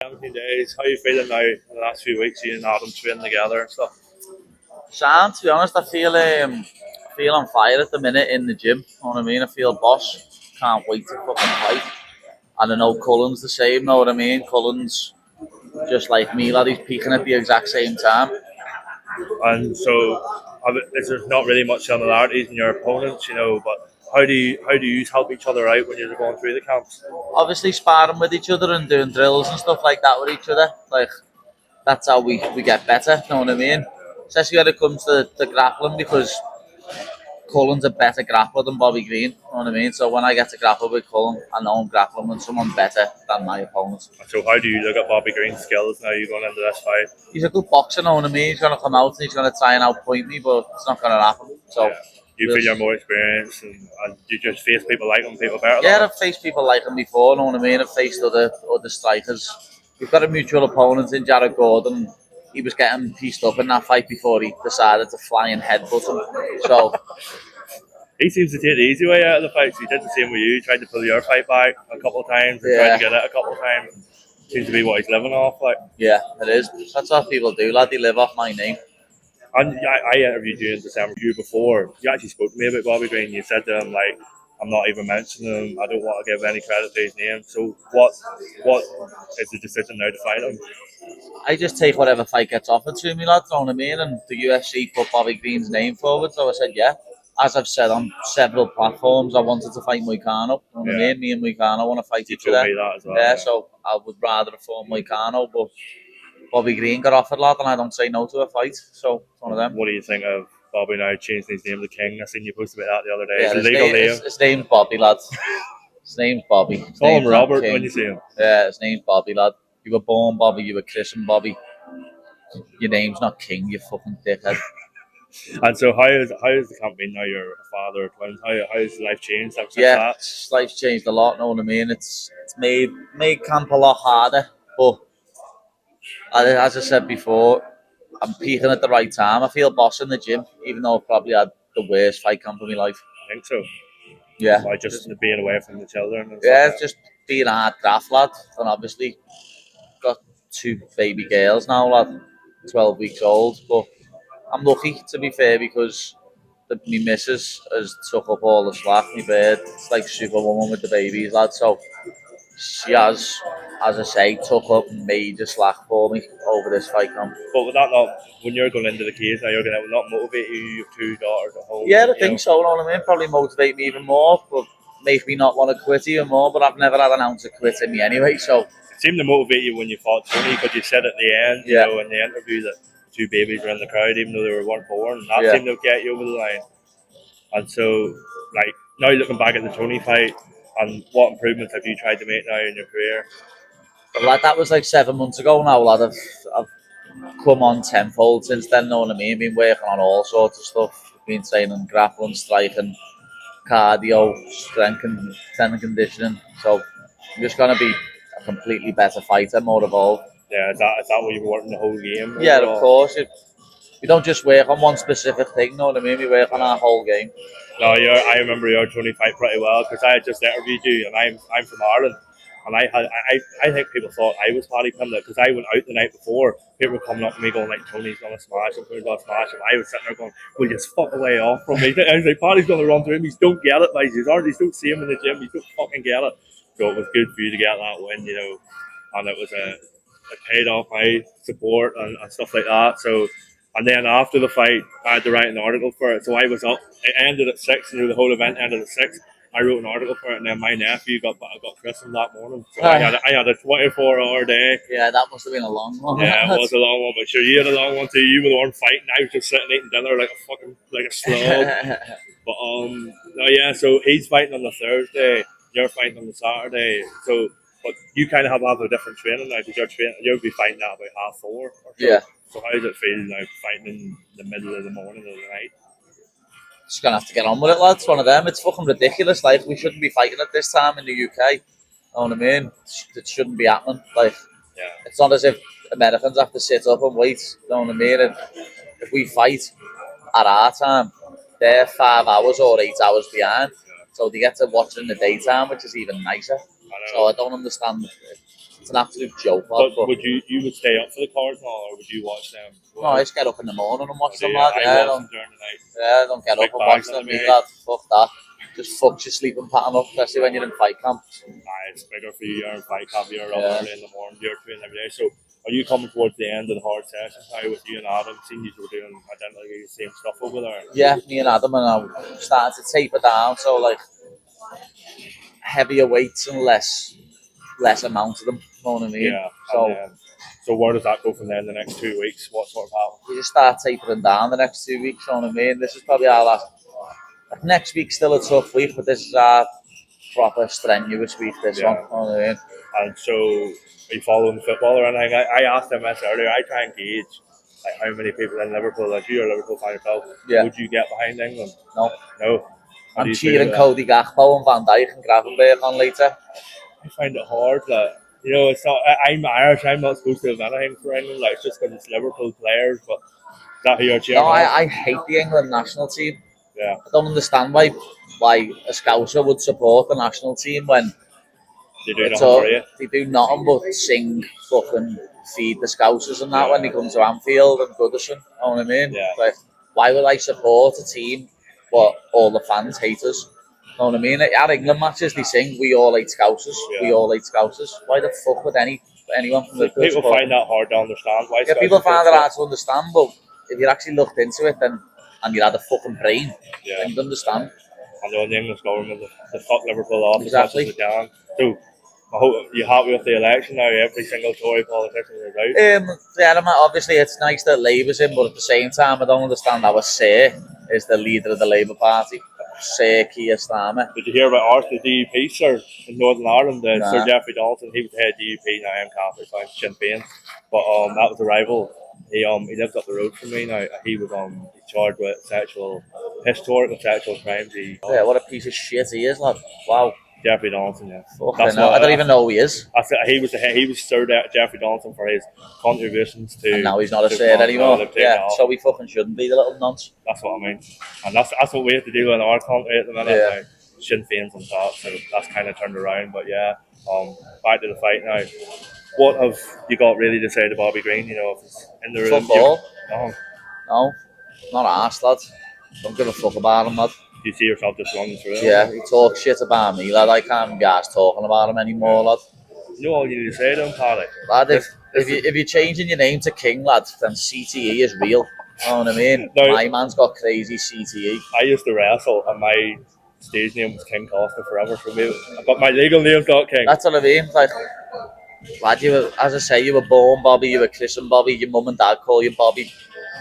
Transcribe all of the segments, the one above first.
17 days. How are you feeling now in the last few weeks? You and Adam training together and stuff. Sam, to be honest, I feel on fire at the minute in the gym. You know what I mean? I feel boss. Can't wait to fucking fight. And I know Cullen's the same. Know what I mean? Cullen's just like me, lad. He's peaking at the exact same time. And so, there's not really much similarities in your opponents, But how do you help each other out when you're going through the camps? Obviously, sparring with each other and doing drills and stuff like that with each other. Like that's how we get better. Know what I mean? Especially when it comes to grappling, because Cullen's a better grappler than Bobby Green. You know what I mean? So when I get to grapple with Cullen, I know I'm grappling with someone better than my opponent. So how do you look at Bobby Green's skills now you going into this fight? He's a good boxer, you know what I mean? He's going to come out and he's going to try and outpoint me, but it's not going to happen. So Yeah. You feel you're more experienced and you just face people like him, people better yeah, than him? I've faced people like him before, you know what I mean? I've faced other strikers. We've got a mutual opponent in Jared Gordon. He was getting pieced up in that fight before he decided to fly and headbutt him. So He seems to take the easy way out of the fights. He did the same with you. He tried to pull your fight back a couple of times and tried to get it a couple of times. Seems to be what he's living off. yeah, it is. That's what people do, lad. They live off my name. And I interviewed you in December before. You actually spoke to me about Bobby Green. You said to him, I'm not even mentioning him. I don't want to give any credit to his name. So what is the decision now to fight him? I just take whatever fight gets offered to me, lad. You know what I mean? And the UFC put Bobby Green's name forward, so I said yeah. As I've said on several platforms, I wanted to fight Moicano. You know what I mean? Me and Moicano want to fight each other. Me that as well, yeah, so I would rather have fought Moicano, but Bobby Green got offered, lad, and I don't say no to a fight. So it's one of them. What do you think of Bobby now changing his name to King? I seen you posted about that the other day. Yeah, it's a legal name. His name's Bobby, lad. His name's Bobby. Call him Robert when you see him. Yeah, his name's Bobby, lad. You were born Bobby, you were christened Bobby. Your name's not King, you fucking dickhead. And so how is the company now? You're a father of twins. How has life changed since that? Life's changed a lot. Know what I mean? It's made camp a lot harder. But as I said before, I'm peaking at the right time. I feel boss in the gym, even though I've probably had the worst fight camp of my life. I think so. Yeah. By just being away from the children. And yeah, just being a hard draft lad, and obviously got 2 baby girls now, lad, 12 weeks old. But I'm lucky, to be fair, because my missus has took up all the slack. My bird, it's like Superwoman with the babies, lad. So she has, as I say, took up major slack for me over this fight camp. But would that not, when you're going into the cage now, you're going to not motivate you? You have 2 daughters at home. Yeah, I think so. You know what I mean? Probably motivate me even more, but make me not want to quit even more. But I've never had an ounce of quit in me anyway. So it seemed to motivate you when you fought Tony, because you said at the end, in the interview, that 2 babies were in the crowd, even though they weren't born. And that seemed to get you over the line. And so, now looking back at the Tony fight, and what improvements have you tried to make now in your career? But lad, that was like 7 months ago now, lad. I've come on tenfold since then, know what I mean? Been working on all sorts of stuff. Been training grappling, striking, cardio, strength and conditioning. So I'm just going to be a completely better fighter, more evolved. Yeah, is that what you were working the whole game? Yeah, of course. We don't just work on one specific thing, know what I mean? We work on our whole game. No, I remember your Tony fight pretty well, because I had just interviewed you, and I'm from Ireland, and I think people thought I was Paddy Pimblett, because I went out the night before. People were coming up to me going like, Tony's gonna smash him, Tony's gonna smash him. I was sitting there going, will you just fuck away off from me? I was like, Paddy's gonna run through him. He's don't get it, like, he's don't see him in the gym. He's don't fucking get it. So it was good for you to get that win, and it was it paid off my support and stuff like that. So. And then after the fight, I had to write an article for it. So I was up. It ended at 6, and the whole event ended at 6. I wrote an article for it, and then my nephew got christened that morning. So I had a 24-hour day. Yeah, that must have been a long one. Yeah, it was a long one, but sure, you had a long one too. You were the one fighting. I was just sitting eating dinner like a slug. But no, yeah. So he's fighting on the Thursday. You're fighting on the Saturday. So, but you kind of have a different training now, because you'll be fighting at about 4:30 or so. Yeah. So how does it feel now fighting in the middle of the morning or the night? Just gonna have to get on with it, lads. It's one of them. It's fucking ridiculous. Like, we shouldn't be fighting at this time in the UK. You know what I mean? It shouldn't be happening. Like, it's not as if Americans have to sit up and wait. You know what I mean? And if we fight at our time, they're 5 hours or 8 hours behind. So they get to watch in the daytime, which is even nicer. So I don't understand. It's an absolute joke, But lad. But would you would stay up for the cards now, or would you watch them? no, I just get up in the morning and watch them, Yeah, lad. I Yeah, watch them during the night. I don't get up Big and watch bags on them, the me, mate. lad. Fuck that. Just fucks your sleeping pattern up, especially when you're in fight camp. It's bigger for you. You're in fight camp. You're up Yeah. early in the morning. You're training every day. So, are you coming towards the end of the hard sessions now with you and Adam? Seeing you were doing identically the same stuff over there. Yeah, me and Adam and I'm starting to taper down, so like heavier weights and less amount of them. You know what I mean? Yeah. So So where does that go from there in the next 2 weeks? What sort of happens? we just start tapering down the next 2 weeks. You know what I mean? This is probably our last. Like, next week's still a tough week, but this is our proper strenuous week. This one. You know what I mean? And so, are you following football or anything? I asked them this earlier. I try and gauge like how many people in Liverpool, like you're a Liverpool fan yourself, Yeah. would you get behind England? No. No. How do I'm you feel cheering about Cody Gakpo and Van Dijk and Gravenberch on later. that? I find it hard that it's not. I'm Irish. I'm not supposed to have anything for England. Like it's just because it's Liverpool players. But is that who you're cheering? No, on? I hate the England national team. Yeah. I don't understand why a Scouser would support the national team when They do nothing for you. they do nothing but sing, fucking feed the Scousers and that when they come to Anfield and Goodison. You know what I mean? Yeah. Like, why would I support a team but all the fans hate us? You know what I mean? At England matches, they sing, "We all hate Scousers. We Yeah. all hate Scousers." Why the fuck would anyone from Liverpool People support find that hard to understand. Why? Yeah, people find it hard to understand, but if you actually looked into it and you had a fucking brain, Yeah. then you'd understand. I know the English government, they fuck Liverpool off Exactly. as much as they can. So, I hope you're happy with the election now. Every single Tory politician is out. Yeah, obviously it's nice that Labour's in, but at the same time, I don't understand how a Sir is the leader of the Labour Party. Sir Keir Starmer. Did you hear about ours, the DUP, sir, in Northern Ireland? Nah. Sir Geoffrey Dalton, he was the head DUP, now I'm Catholic, so I'm Sinn Féin. But that was a rival. He lives up the road from me now. He was charged with historical sexual crimes. Yeah, what a piece of shit he is, lad. Wow. Geoffrey Dalton, yeah. Fucking hell. I don't even know who he is. He was Sir Geoffrey Dalton for his contributions to. And now he's not a Sir anymore. Yeah, so he fucking shouldn't be the little nonce. That's what I mean, and that's what we have to do in our country at the minute. Yeah. Sinn Féin's on top, so that's kind of turned around. But yeah, back to the fight now. What have you got really to say to Bobby Green? If it's in the room. Football? No. Not arse, lad. Don't give a fuck about him, lad. Do you see yourself just running through it? Yeah, he talks shit about me, lad. I can't be arsed talking about him anymore, lad. You know all you need to say to him, Paddy. Lad, if you're changing your name to King, lad, then CTE is real. You know what I mean? No. My man's got crazy CTE. I used to wrestle, and my stage name was King Costa forever for me. But my legal name's not King. That's what I mean. Like, lad, as I say, you were born Bobby, you were christened Bobby, your mum and dad call you Bobby,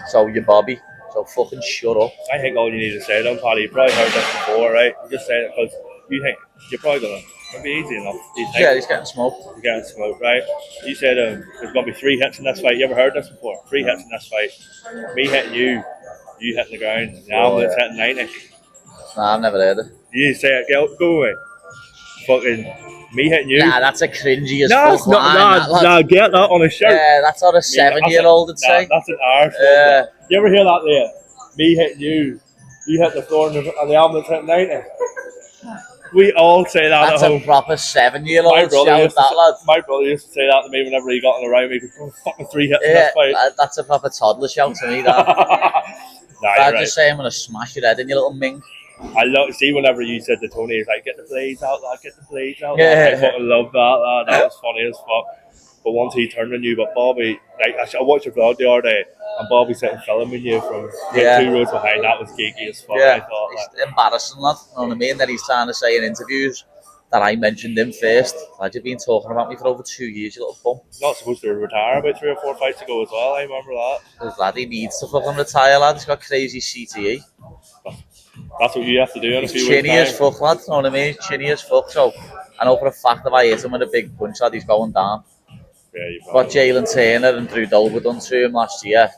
so you're Bobby. So fucking shut up. I think all you need to say to him, Paddy, you probably heard this before, right? You just say it because you think you're probably it'll be easy enough. Yeah, he's getting smoked. He's getting smoked, right? You said there's going to be 3 hits in this fight. You ever heard this before? 3 hits in this fight. Me hitting you hitting the ground. Now I'm hitting 90. Nah, I've never heard it. You say it, go away. Fucking me hitting you. Nah, that's a cringy as No, fuck it's not. line, Nah, get that on a shirt. Yeah, that's what a 7-year-old would say. That's an arsehole. You ever hear that there? Me hitting you hit the floor and the ambulance hitting 90. We all say that That's at home. a proper 7-year-old shout that, lad. My brother used to say that to me whenever he got on the round. He goes, fucking 3 hits in Yeah, this fight. that's a proper toddler shout to me, that. Nah, I'd you're just say I'm going to smash your head in, you little mink. I love see whenever you said to Tony, he's like, get the blades out, lad, get the blades out. Yeah. I fucking love that, lad. That was funny as fuck. But once he turned on you, but Bobby, like I watched your vlog the other day, and Bobby sitting filming you from 2 rows behind. That was geeky as fuck. Yeah, I thought, it's embarrassing, lad. You know what I mean? That he's trying to say in interviews that I mentioned him first. Lad, you've been talking about me for over 2 years, you little bum. Not supposed to retire about 3 or 4 fights ago as well. I remember that. Because, lad, he needs to fucking retire, lad. He's got crazy CTE. That's what you have to do in a He's few weeks' chinny as time. fuck, lad. You know what I mean? He's chinny as fuck. So I know for a fact if I hit him with a big punch, lad, he's going down. Yeah, you What Jalen Turner and Drew Dover done to him last year.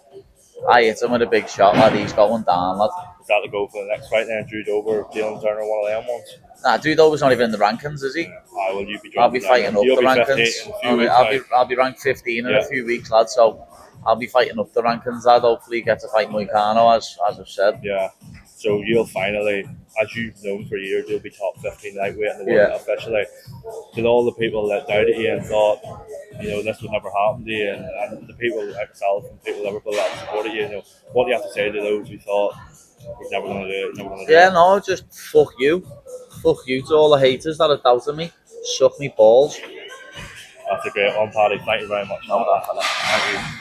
I hit him with a big shot, lad. He's going down, lad. Is that the goal for the next fight then? Drew Dover, Jalen Turner, one of them ones? Nah, Drew Dover's not even in the rankings, is he? Will you be I'll be fighting up the You'll be rankings. I'll be ranked 15 in a few weeks, lad. So I'll be fighting up the rankings, lad. Hopefully get to fight Moicano, as I've said. Yeah. So you'll finally, as you've known for years, you'll be top 15 lightweight in the world Yeah. officially. To all the people that doubted you and thought, this would never happen to you, and the people like myself and people Liverpool that supported you, what do you have to say to those who thought he's never going to do it, never going to do Yeah, it? no, just fuck you. Fuck you to all the haters that have doubted me. Suck me balls. That's a great one, Paddy. Thank you very much. No, definitely. Thank you.